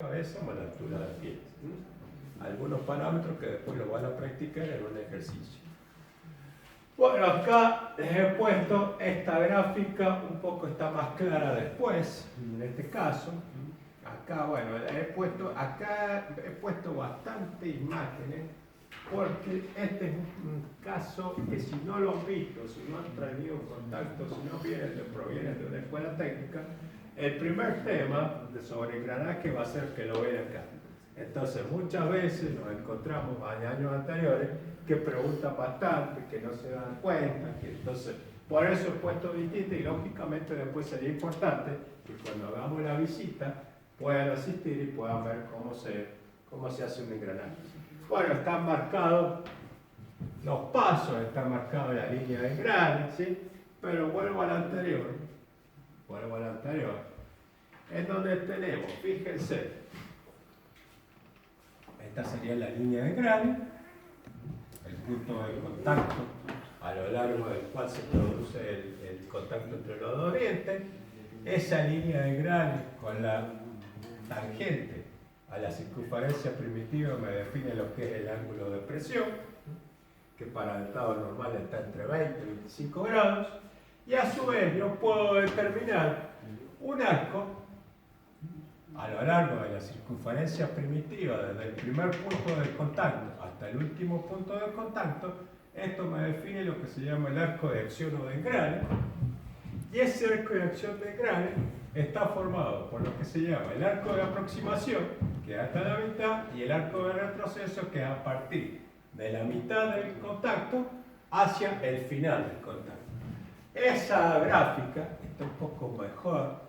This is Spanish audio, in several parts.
cabeza más la altura del pie. Algunos parámetros que después lo van a practicar en un ejercicio. Bueno, acá les he puesto esta gráfica, un poco está más clara después, en este caso. Acá, bueno, acá he puesto bastantes imágenes, porque este es un caso que si no lo han visto, si no han traído contacto, si no provienen de una escuela técnica, el primer tema sobre engranaje va a ser que lo ven acá. Entonces, muchas veces nos encontramos en años anteriores que preguntan bastante, que no se dan cuenta, que entonces, por eso he puesto distinto y lógicamente después sería importante que cuando hagamos la visita puedan asistir y puedan ver cómo se hace un engranaje. Bueno, están marcados los pasos, está marcada la línea de engrane, ¿sí? Pero vuelvo al anterior, en donde tenemos, fíjense, esta sería la línea de engrane, el punto de contacto a lo largo del cual se produce el contacto entre los dos dientes. Esa línea de engrane con la tangente a la circunferencia primitiva me define lo que es el ángulo de presión, que para el estado normal está entre 20 y 25 grados, y a su vez yo puedo determinar un arco a lo largo de la circunferencia primitiva, desde el primer punto de contacto hasta el último punto de contacto. Esto me define lo que se llama el arco de acción o de engrane, y ese arco de acción de engrane está formado por lo que se llama el arco de aproximación, que es hasta la mitad, y el arco de retroceso, que es a partir de la mitad del contacto hacia el final del contacto. Esa gráfica está un poco mejor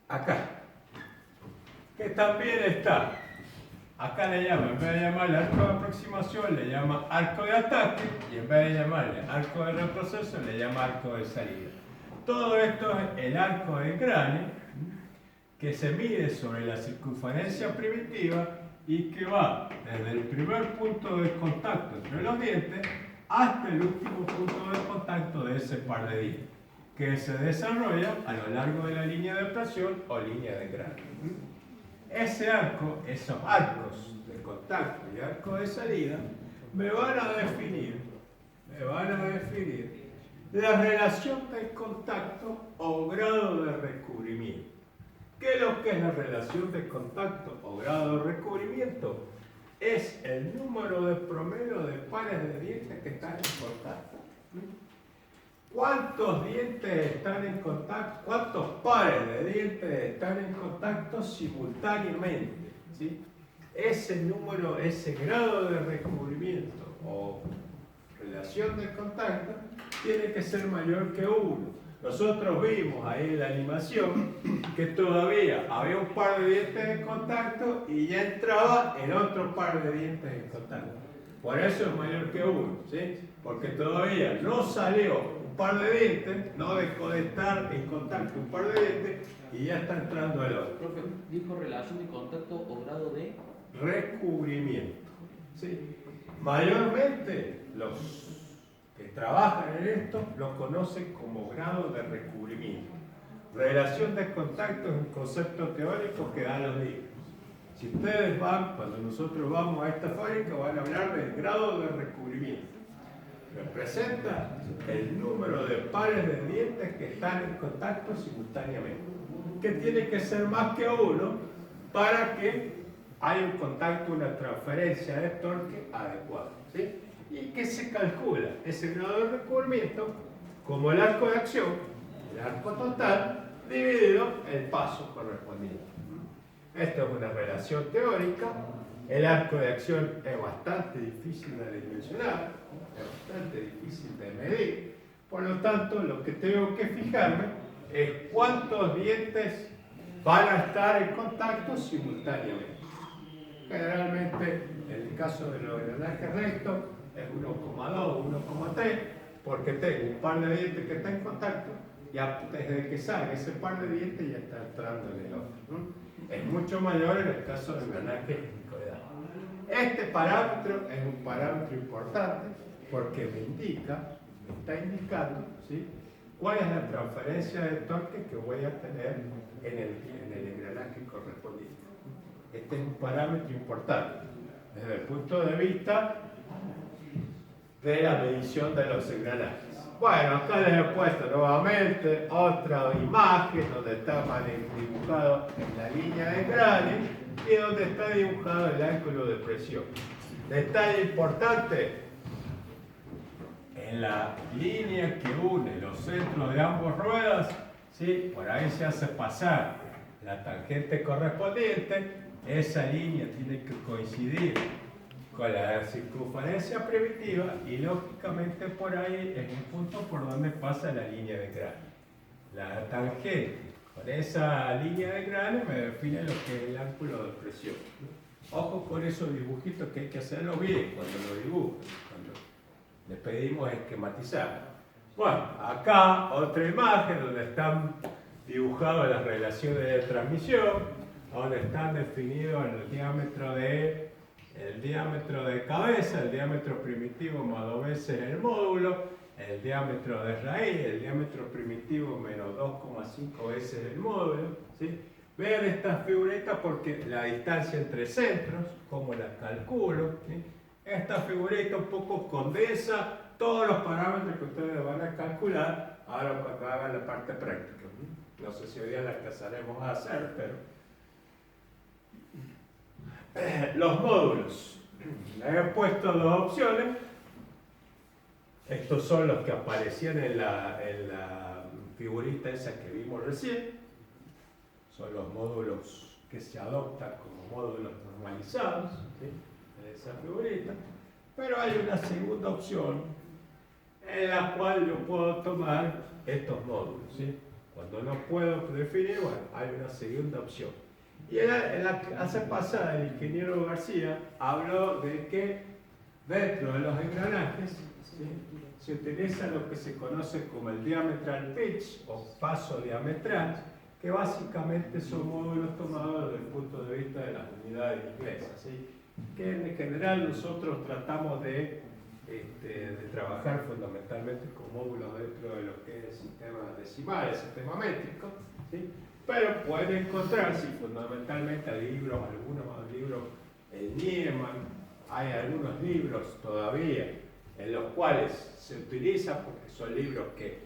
acá, que también está. Acá le llama, en vez de llamarle arco de aproximación, le llama arco de ataque, y en vez de llamarle arco de retroceso, le llama arco de salida. Todo esto es el arco de engrane, que se mide sobre la circunferencia primitiva y que va desde el primer punto de contacto entre los dientes hasta el último punto de contacto de ese par de dientes, que se desarrolla a lo largo de la línea de presión o línea de engrane. Ese arco, esos arcos de contacto y arco de salida, me van a definir la relación de contacto o grado de recubrimiento. ¿Qué es lo que es la relación de contacto o grado de recubrimiento? Es el número de promedio de pares de dientes que están en contacto. ¿Cuántos dientes están en contacto? ¿Cuántos pares de dientes están en contacto simultáneamente? ¿Sí? Ese número, ese grado de recubrimiento o relación de contacto tiene que ser mayor que 1. Nosotros vimos ahí en la animación que todavía había un par de dientes en contacto y ya entraba el otro par de dientes en contacto. Por eso es mayor que 1, ¿sí? Porque todavía no salió un par de dientes, no dejó de estar en contacto un par de dientes y ya está entrando el otro. Profe, dijo relación de contacto o grado de recubrimiento, ¿sí? Mayormente los que trabajan en esto lo conocen como grado de recubrimiento. Relación de contacto es un concepto teórico que da los libros. Si ustedes van, cuando nosotros vamos a esta fábrica, van a hablar del grado de recubrimiento. Representa el número de pares de dientes que están en contacto simultáneamente, que tiene que ser más que 1 para que haya un contacto, una transferencia de torque adecuada, ¿sí? Y que se calcula ese grado de recubrimiento como el arco de acción, el arco total, dividido el paso correspondiente. Esta es una relación teórica. El arco de acción es bastante difícil de dimensionar, es bastante difícil de medir. Por lo tanto, lo que tengo que fijarme es cuántos dientes van a estar en contacto simultáneamente. Generalmente, en el caso de los engranajes rectos, es 1,2, 1,3, porque tengo un par de dientes que está en contacto, ya desde que sale ese par de dientes ya está entrando en el otro. Es mucho mayor en el caso de engranajes helicoidales. Este parámetro es un parámetro importante porque me está indicando, ¿sí?, cuál es la transferencia de torque que voy a tener en el engranaje correspondiente. Este es un parámetro importante desde el punto de vista de la medición de los engranajes. Bueno, acá les he puesto nuevamente otra imagen donde está dibujado en la línea de engrane y donde está dibujado el ángulo de presión. Detalle importante, en la línea que une los centros de ambas ruedas, ¿sí? Por ahí se hace pasar la tangente correspondiente. Esa línea tiene que coincidir con la circunferencia primitiva y lógicamente por ahí es un punto por donde pasa la línea de engrane. La tangente con esa línea de engrane me define lo que es el ángulo de presión. Ojo con esos dibujitos que hay que hacerlo bien cuando lo dibujan, cuando le pedimos esquematizar. Bueno, acá otra imagen donde están dibujadas las relaciones de transmisión, donde están definidos el diámetro de cabeza, el diámetro primitivo más 2 veces el módulo, el diámetro de raíz, el diámetro primitivo menos 2,5 veces el módulo, ¿sí? Vean estas figuritas porque la distancia entre centros, cómo la calculo, ¿sí? Esta figurita un poco condensa todos los parámetros que ustedes van a calcular ahora cuando hagan la parte práctica. No sé si hoy día la alcanzaremos a hacer, pero los módulos. Les he puesto dos opciones. Estos son los que aparecían en la figurita esa que vimos recién. Son los módulos que se adoptan como módulos normalizados, ¿sí? En esa figurita. Pero hay una segunda opción en la cual yo puedo tomar estos módulos, ¿sí? Cuando no puedo definir, bueno, hay una segunda opción. Y en la clase pasada el ingeniero García habló de que dentro de los engranajes, ¿sí?, se utiliza lo que se conoce como el diametral pitch o paso diametral, que básicamente son módulos tomados desde el punto de vista de las unidades inglesas, ¿sí?, que en general nosotros tratamos de trabajar fundamentalmente con módulos dentro de lo que es el sistema decimal, el sistema métrico, ¿sí? Pero pueden encontrarse fundamentalmente algunos libros en Nieman, hay algunos libros todavía en los cuales se utiliza porque son libros que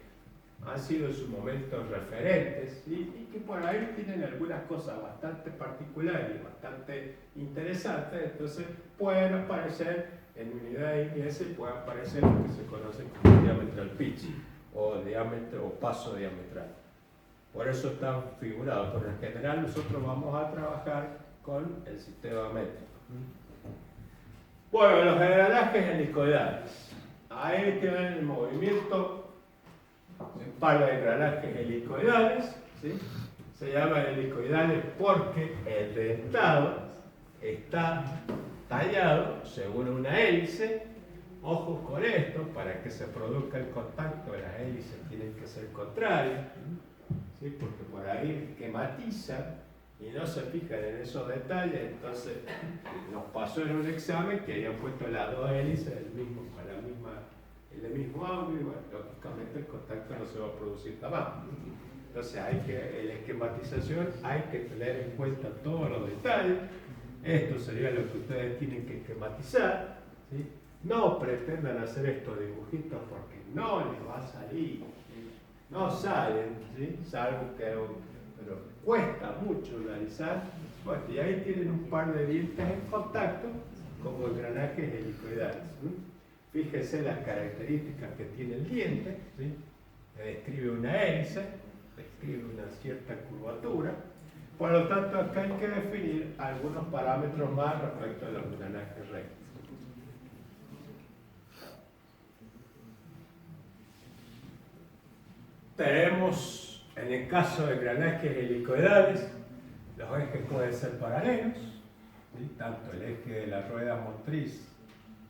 han sido en su momento referentes, ¿sí?, y que por ahí tienen algunas cosas bastante particulares y bastante interesantes. Entonces pueden aparecer en unidades inglesas y pueden aparecer lo que se conoce como diametral pitch o diámetro o paso diametral. Por eso están figurados, pero en general nosotros vamos a trabajar con el sistema métrico. Bueno, los engranajes helicoidales. Ahí tienen el movimiento, un par de engranajes helicoidales, ¿sí? Se llaman helicoidales porque el dentado está tallado según una hélice. Ojo con esto, para que se produzca el contacto, las hélices tienen que ser contrarias, ¿sí?, porque por ahí esquematizan y no se fijan en esos detalles. Entonces nos pasó en un examen que habían puesto las dos hélices en el mismo ángulo y bueno, lógicamente el contacto no se va a producir jamás. Entonces en la esquematización hay que tener en cuenta todos los detalles. Esto sería lo que ustedes tienen que esquematizar, ¿sí? No pretendan hacer estos dibujitos porque no les va a salir, ¿sí? No salen, ¿sí?, salvo que pero cuesta mucho realizar. Bueno, y ahí tienen un par de dientes en contacto como engranajes helicoidales, ¿sí? Fíjense las características que tiene el diente, ¿sí? Describe una hélice, describe una cierta curvatura. Por lo tanto, acá hay que definir algunos parámetros más respecto a los engranajes rectos. Tenemos, en el caso de engranajes helicoidales, los ejes pueden ser paralelos, ¿sí? Tanto el eje de la rueda motriz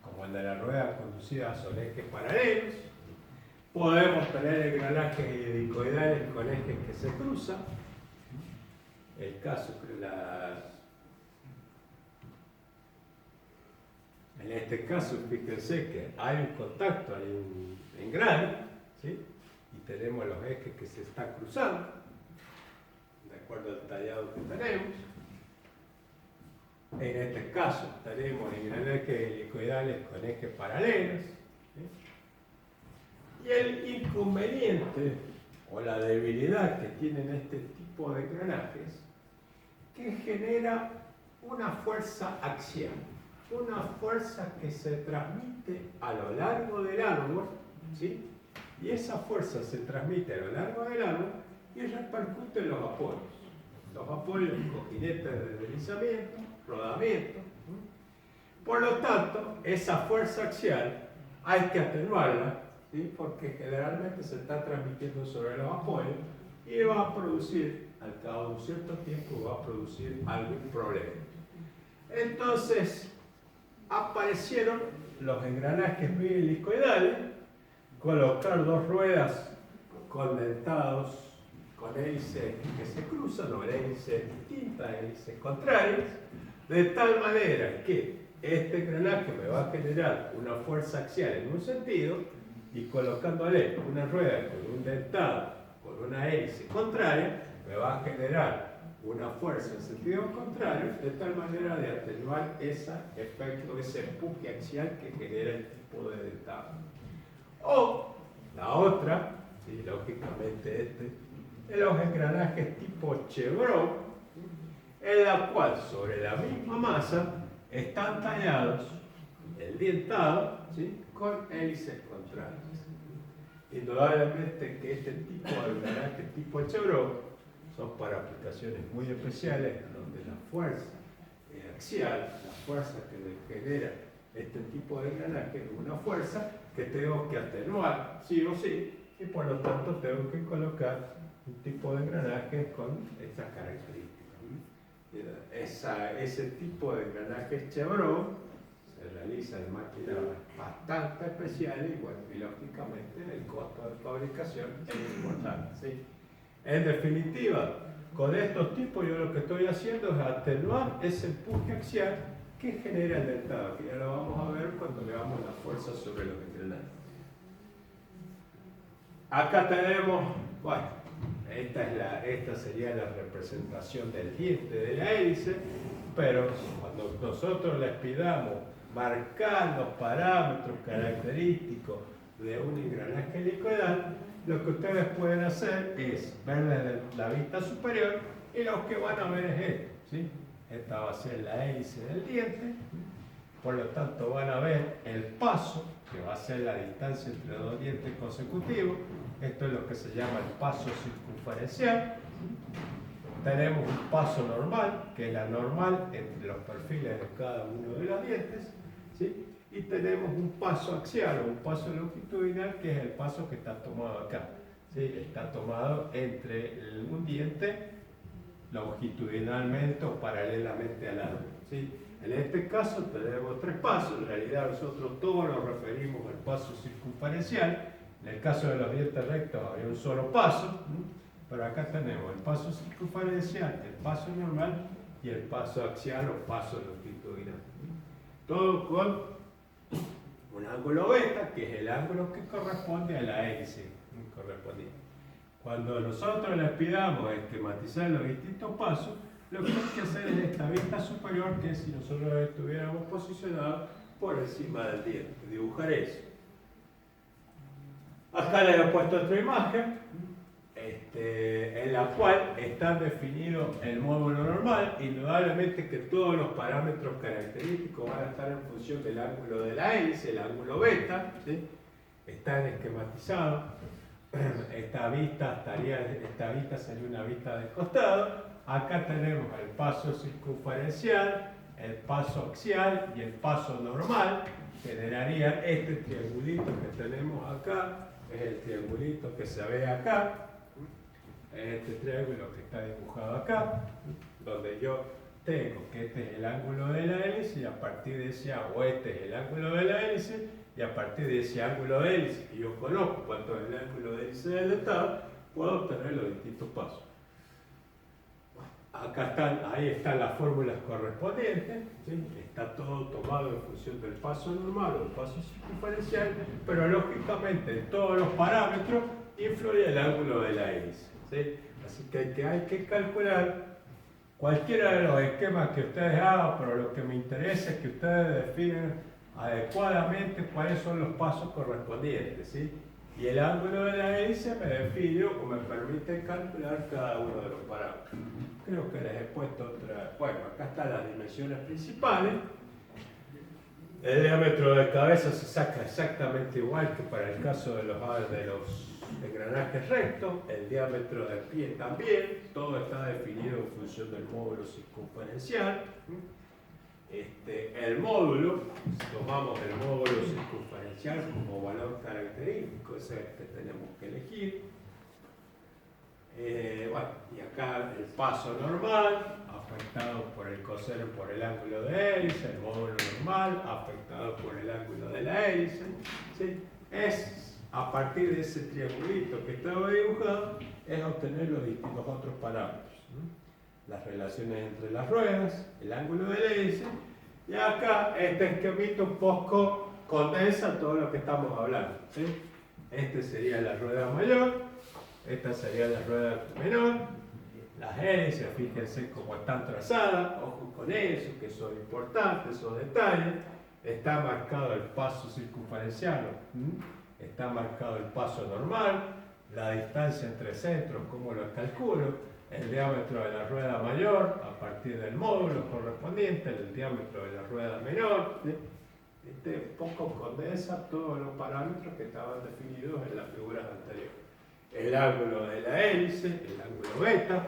como el de la rueda conducida son ejes paralelos. Podemos tener engranajes helicoidales con ejes que se cruzan. El caso que en este caso, fíjense que hay un contacto, hay un engrane, ¿sí?, y tenemos los ejes que se están cruzando, de acuerdo al tallado que tenemos. En este caso tenemos engranajes helicoidales con ejes paralelos. ¿Sí? Y el inconveniente o la debilidad que tienen este tipo de engranajes, que genera una fuerza axial, una fuerza que se transmite a lo largo del árbol, ¿sí? Y esa fuerza se transmite a lo largo del árbol y repercute en los apoyos. Los apoyos, cojinetes de deslizamiento, rodamiento. Por lo tanto, esa fuerza axial hay que atenuarla, ¿sí? Porque generalmente se está transmitiendo sobre los apoyos y va a producir, al cabo de un cierto tiempo, va a producir algún problema. Entonces, aparecieron los engranajes bihelicoidales, colocar dos ruedas con dentados, con hélices que se cruzan o hélices distintas, hélices contrarias, de tal manera que este engranaje me va a generar una fuerza axial en un sentido y colocándole una rueda con un dentado, con una hélice contraria, me va a generar una fuerza en sentido contrario, de tal manera de atenuar ese efecto, ese empuje axial que genera el tipo de dentado. O la otra, sí, lógicamente de los engranajes tipo Chevron, en la cual sobre la misma masa están tallados el dientado, ¿sí? Con hélices contrarias. Indudablemente que este tipo de engranajes tipo Chevron son para aplicaciones muy especiales donde la fuerza axial, la fuerza que le genera este tipo de engranaje es una fuerza que tengo que atenuar sí o sí, y por lo tanto tengo que colocar un tipo de engranaje con estas características. Ese tipo de engranajes Chevron se realiza en máquinas bastante especiales y, bueno, y lógicamente el costo de fabricación es importante, ¿sí? En definitiva, con estos tipos yo lo que estoy haciendo es atenuar ese empuje axial que genera el dentado, que ya lo vamos a ver cuando veamos la fuerza sobre los engranajes. Acá tenemos, bueno, esta sería la representación del diente de la hélice, pero cuando nosotros les pidamos marcar los parámetros característicos de un engranaje helicoidal, lo que ustedes pueden hacer es ver desde la vista superior y lo que van a ver es esto, ¿sí? Esta va a ser la hélice del diente, por lo tanto van a ver el paso, que va a ser la distancia entre dos dientes consecutivos. Esto es lo que se llama el paso circunferencial. Tenemos un paso normal, que es la normal entre los perfiles de cada uno de los dientes, ¿sí? Y tenemos un paso axial o un paso longitudinal, que es el paso que está tomado acá, ¿sí? Está tomado entre un diente longitudinalmente o paralelamente al árbol, ¿sí? En este caso tenemos tres pasos. En realidad nosotros todos nos referimos al paso circunferencial. En el caso de los dientes rectos había un solo paso, ¿sí? Pero acá tenemos el paso circunferencial, el paso normal y el paso axial o paso longitudinal. Todo con un ángulo beta, que es el ángulo que corresponde a la hélice correspondiente. Cuando nosotros les pidamos esquematizar los distintos pasos, lo que hay que hacer es esta vista superior, que es si nosotros estuviéramos posicionados por encima del diente. Dibujar eso. Acá les he puesto otra imagen, en la cual está definido el módulo normal. Indudablemente que todos los parámetros característicos van a estar en función del ángulo de la hélice, el ángulo beta, ¿sí? Están esquematizados. Esta vista sería una vista de costado. Acá tenemos el paso circunferencial, el paso axial y el paso normal. Generarían este triangulito que tenemos acá, es el triangulito que se ve acá. Este triángulo que está dibujado acá, donde yo tengo que este es el ángulo de la hélice y a partir de ese, o este es el ángulo de la hélice y a partir de ese ángulo de hélice que yo conozco cuánto es el ángulo de hélice del dentado, puedo obtener los distintos pasos. Acá están, ahí están las fórmulas correspondientes, ¿sí? Está todo tomado en función del paso normal o el paso circunferencial, pero lógicamente todos los parámetros influye el ángulo de la hélice, ¿sí? Así que hay que calcular cualquiera de los esquemas que ustedes hagan, pero lo que me interesa es que ustedes definen adecuadamente cuáles son los pasos correspondientes, ¿sí? Y el ángulo de la hélice me define o me permite calcular cada uno de los parámetros. Creo que les he puesto otra. Bueno, acá están las dimensiones principales. El diámetro de cabeza se saca exactamente igual que para el caso de los engranajes rectos. El diámetro de pie también. Todo está definido en función del módulo circunferencial. El módulo, tomamos el módulo circunferencial como valor característico, ese es el que tenemos que elegir. Bueno, y acá el paso normal, afectado por el coseno por el ángulo de hélice, el módulo normal, afectado por el ángulo de la hélice. ¿Sí? Es a partir de ese triangulito que estaba dibujado, es obtener los distintos otros parámetros. Las relaciones entre las ruedas, el ángulo de la hélice, y acá este esquemito un poco condensa todo lo que estamos hablando, ¿sí? Este sería la rueda mayor, esta sería la rueda menor, las hélices, fíjense cómo están trazadas, ojo con eso, que son importantes, esos detalles. Está marcado el paso circunferencial, está marcado el paso normal, la distancia entre centros, cómo lo calculo, el diámetro de la rueda mayor a partir del módulo correspondiente, el diámetro de la rueda menor. Poco condensa todos los parámetros que estaban definidos en las figuras anteriores. El ángulo de la hélice, el ángulo beta.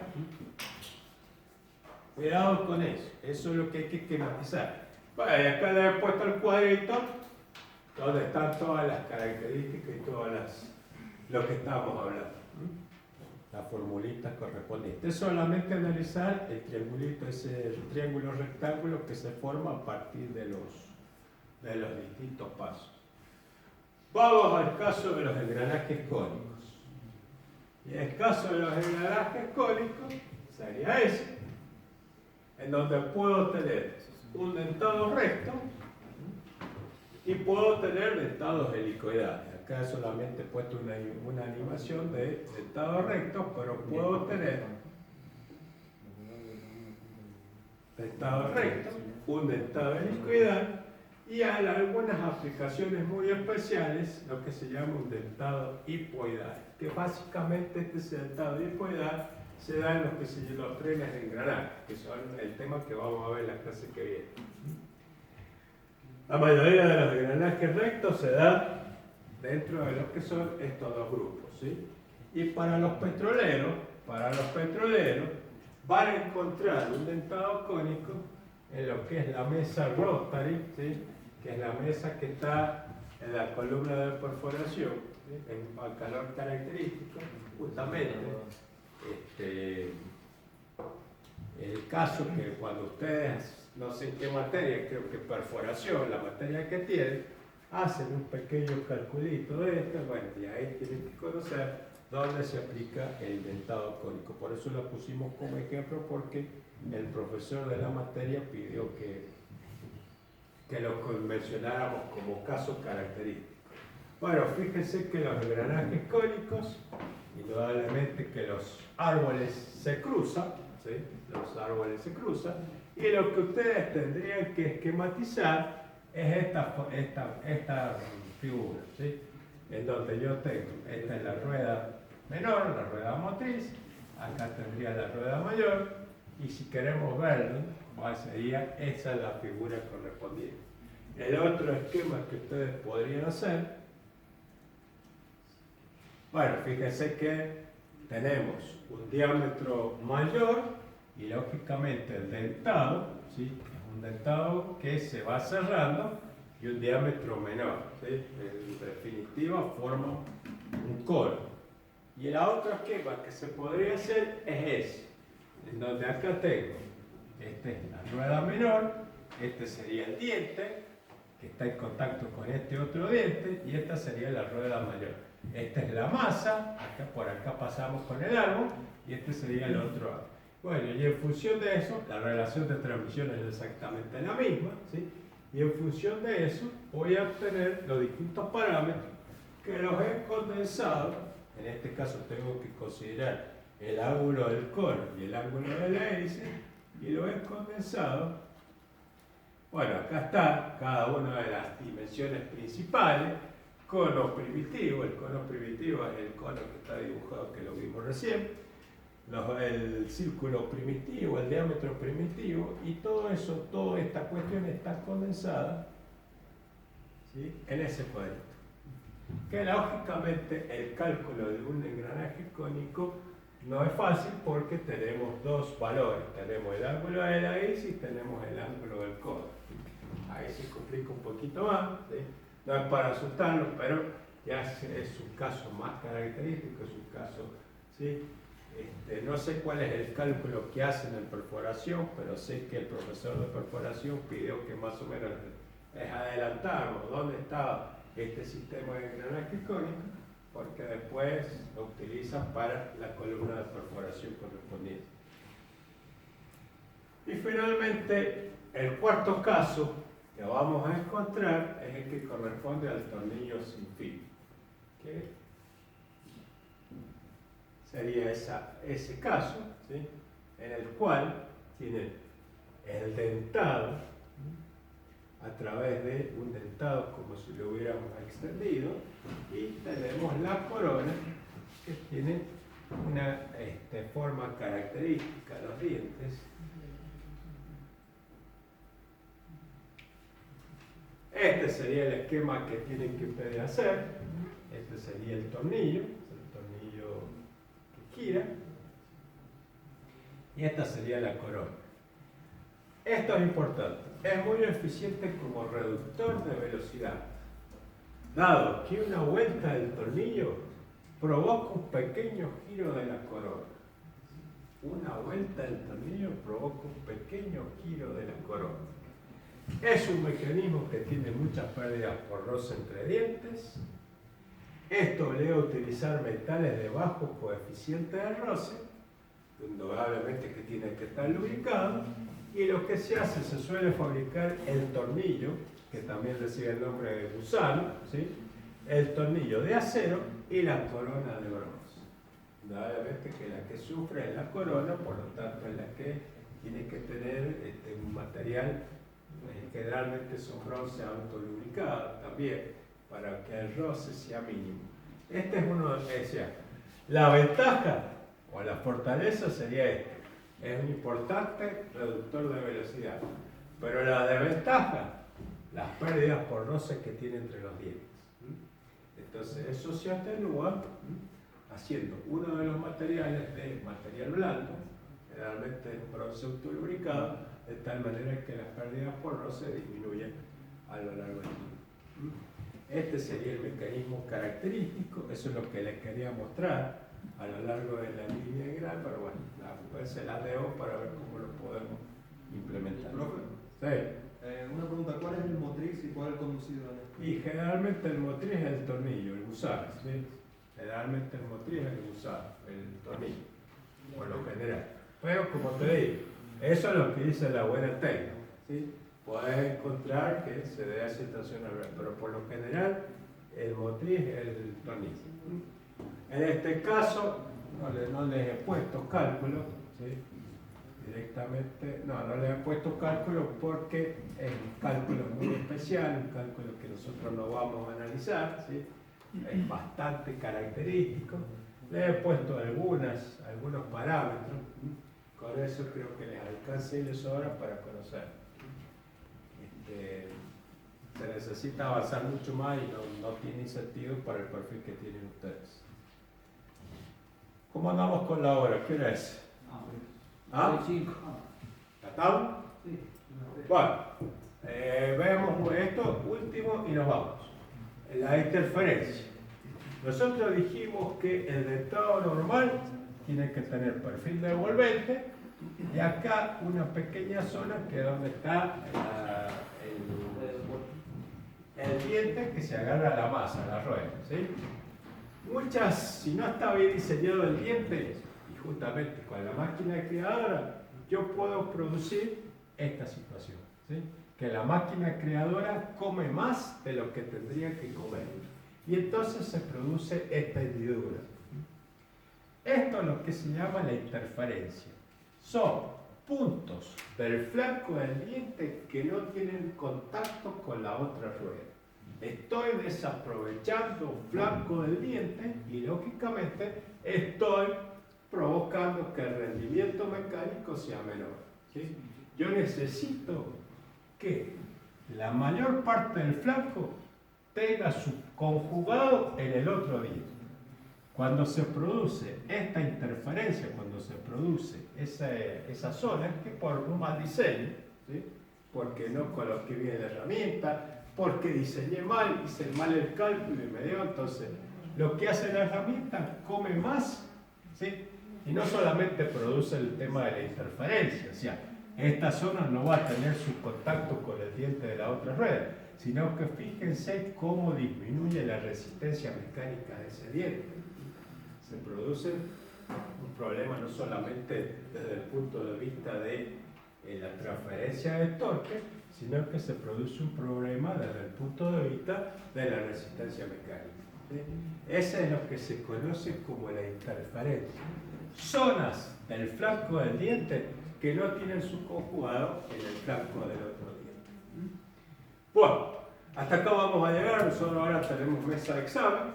Cuidado con eso, eso es lo que hay que esquematizar. Bueno, y acá le he puesto el cuadrito donde están todas las características y todas lo que estamos hablando. Las formulitas correspondientes. Es solamente analizar el triangulito, ese triángulo rectángulo que se forma a partir de los distintos pasos. Vamos al caso de los engranajes cónicos. Y el caso de los engranajes cónicos sería ese, en donde puedo tener un dentado recto y puedo tener dentados helicoidales. Acá solamente he puesto una animación de dentado recto, pero puedo tener dentado recto, un dentado helicoidal y hay algunas aplicaciones muy especiales, lo que se llama un dentado hipoidal, que básicamente este dentado hipoidal se da en los trenes de engranaje, que son el tema que vamos a ver en la clase que viene. La mayoría de los engranajes rectos se da dentro de lo que son estos dos grupos, ¿sí? Y para los petroleros van a encontrar un dentado cónico en lo que es la mesa rotary, ¿sí? Que es la mesa que está en la columna de perforación, ¿sí? En calor característico, justamente. El caso que cuando ustedes, no sé en qué materia, creo que perforación, la materia que tienen, hacen un pequeño calculito de esto, bueno, y ahí tienen que conocer dónde se aplica el dentado cónico. Por eso lo pusimos como ejemplo, porque el profesor de la materia pidió que lo mencionáramos como caso característico. Bueno, fíjense que los engranajes cónicos, indudablemente que los árboles se cruzan, ¿sí? Los árboles se cruzan, y lo que ustedes tendrían que esquematizar es esta figura, ¿sí? En donde yo tengo, esta es la rueda menor, la rueda motriz, acá tendría la rueda mayor, y si queremos verlo, sería esa la figura correspondiente. El otro esquema que ustedes podrían hacer, bueno, fíjense que tenemos un diámetro mayor y lógicamente el dentado, ¿sí? Un dentado que se va cerrando y un diámetro menor, ¿sí? En definitiva forma un cono. Y la otra esquema que se podría hacer es ese, en donde acá tengo, esta es la rueda menor, este sería el diente que está en contacto con este otro diente y esta sería la rueda mayor. Esta es la masa, por acá pasamos con el árbol y este sería el otro árbol. Bueno, y en función de eso, la relación de transmisión es exactamente la misma, ¿sí? Y en función de eso, voy a obtener los distintos parámetros que los he condensado en este caso tengo que considerar el ángulo del cono y el ángulo de la hélice, y lo he condensado. Bueno, acá está cada una de las dimensiones principales. Cono primitivo, el cono primitivo es el cono que está dibujado, que lo vimos recién. El círculo primitivo, el diámetro primitivo, y todo eso, toda esta cuestión está condensada, ¿sí?, en ese cuadrito. Que lógicamente el cálculo de un engranaje cónico no es fácil porque tenemos dos valores, tenemos el ángulo de la hélice y tenemos el ángulo del cono. Ahí se complica un poquito más, ¿sí? No es para asustarlos, pero ya es un caso más característico, es un caso, ¿sí? No sé cuál es el cálculo que hacen en perforación, pero sé que el profesor de perforación pidió que más o menos les adelantáramos dónde estaba este sistema de engranaje cónico, porque después lo utilizan para la columna de perforación correspondiente. Y finalmente, el cuarto caso que vamos a encontrar es el que corresponde al tornillo sin fin, que sería ese caso, ¿sí?, en el cual tienen el dentado, ¿sí?, a través de un dentado como si lo hubiéramos extendido, y tenemos la corona que tiene una forma característica, los dientes. Este sería el esquema que tienen que ustedes hacer. Este sería el tornillo que gira, y esta sería la corona. Esto es importante, es muy eficiente como reductor de velocidad, dado que una vuelta del tornillo provoca un pequeño giro de la corona. Una vuelta del tornillo provoca un pequeño giro de la corona. Es un mecanismo que tiene muchas pérdidas por roce entre dientes. Esto obliga a utilizar metales de bajo coeficiente de roce, indudablemente que tienen que estar lubricados, y lo que se hace, se suele fabricar el tornillo, que también recibe el nombre de gusano, ¿sí?, el tornillo de acero y la corona de bronce. Indudablemente que la que sufre es la corona, por lo tanto es la que tiene que tener un material, generalmente son bronce autolubricado también, para que el roce sea mínimo. Este es uno de la ventaja o la fortaleza sería este. Es un importante reductor de velocidad. Pero la desventaja, las pérdidas por roce que tiene entre los dientes. Entonces eso se atenúa haciendo uno de los materiales de material blando, generalmente bronce autolubricado, de tal manera que las pérdidas por roce disminuyen a lo largo del tiempo. Este sería el mecanismo característico, eso es lo que les quería mostrar a lo largo de la línea integral, pero bueno, pues se la debo para ver cómo lo podemos implementar. ¿Profe? Sí. Una pregunta, ¿cuál es el motriz y cuál es el conducido? Y generalmente el motriz es el tornillo, el gusano, ¿sí? Generalmente el motriz es el gusano, el tornillo, por lo general. Pero como te digo, eso es lo que dice la buena técnica, ¿sí? Puedes encontrar que se debe aceptación al ver, pero por lo general el motriz es el tornillo. En este caso no les he puesto cálculo, ¿sí?, directamente, no les he puesto cálculo porque es un cálculo muy especial, un cálculo que nosotros no vamos a analizar, ¿sí?, es bastante característico. Les he puesto algunos parámetros, con eso creo que les alcanza y les sobra para conocer. Se necesita avanzar mucho más y no tiene sentido para el perfil que tienen ustedes. ¿Cómo andamos con la hora? ¿Qué hora es? ¿Ah? ¿Ya estamos? Sí. Bueno, veamos esto último y nos vamos. La interferencia. Nosotros dijimos que el dentado normal tiene que tener perfil devolvente y acá una pequeña zona que es donde está el diente que se agarra a la masa, a la rueda, ¿sí? Si no está bien diseñado el diente, y justamente con la máquina creadora, yo puedo producir esta situación, ¿sí?, que la máquina creadora come más de lo que tendría que comer. Y entonces se produce esta hendidura. Esto es lo que se llama la interferencia. Son puntos del flanco del diente que no tienen contacto con la otra rueda. Estoy desaprovechando un flanco del diente y lógicamente estoy provocando que el rendimiento mecánico sea menor. ¿Sí? Yo necesito que la mayor parte del flanco tenga su conjugado en el otro diente. Cuando se produce esta interferencia, cuando se produce esa zona, que por un mal diseño, ¿sí? Porque no coloqué bien la herramienta, porque diseñé mal, hice mal el cálculo y me dio, entonces lo que hace la herramienta come más, ¿sí? Y no solamente produce el tema de la interferencia, o sea, esta zona no va a tener su contacto con el diente de la otra rueda, sino que fíjense cómo disminuye la resistencia mecánica de ese diente. Se produce un problema no solamente desde el punto de vista de la transferencia de torque, sino que se produce un problema desde el punto de vista de la resistencia mecánica. ¿Sí? Ese es lo que se conoce como la interferencia. Zonas del flanco del diente que no tienen su conjugado en el flanco del otro diente. Bueno, hasta acá vamos a llegar, nosotros ahora tenemos mesa de examen.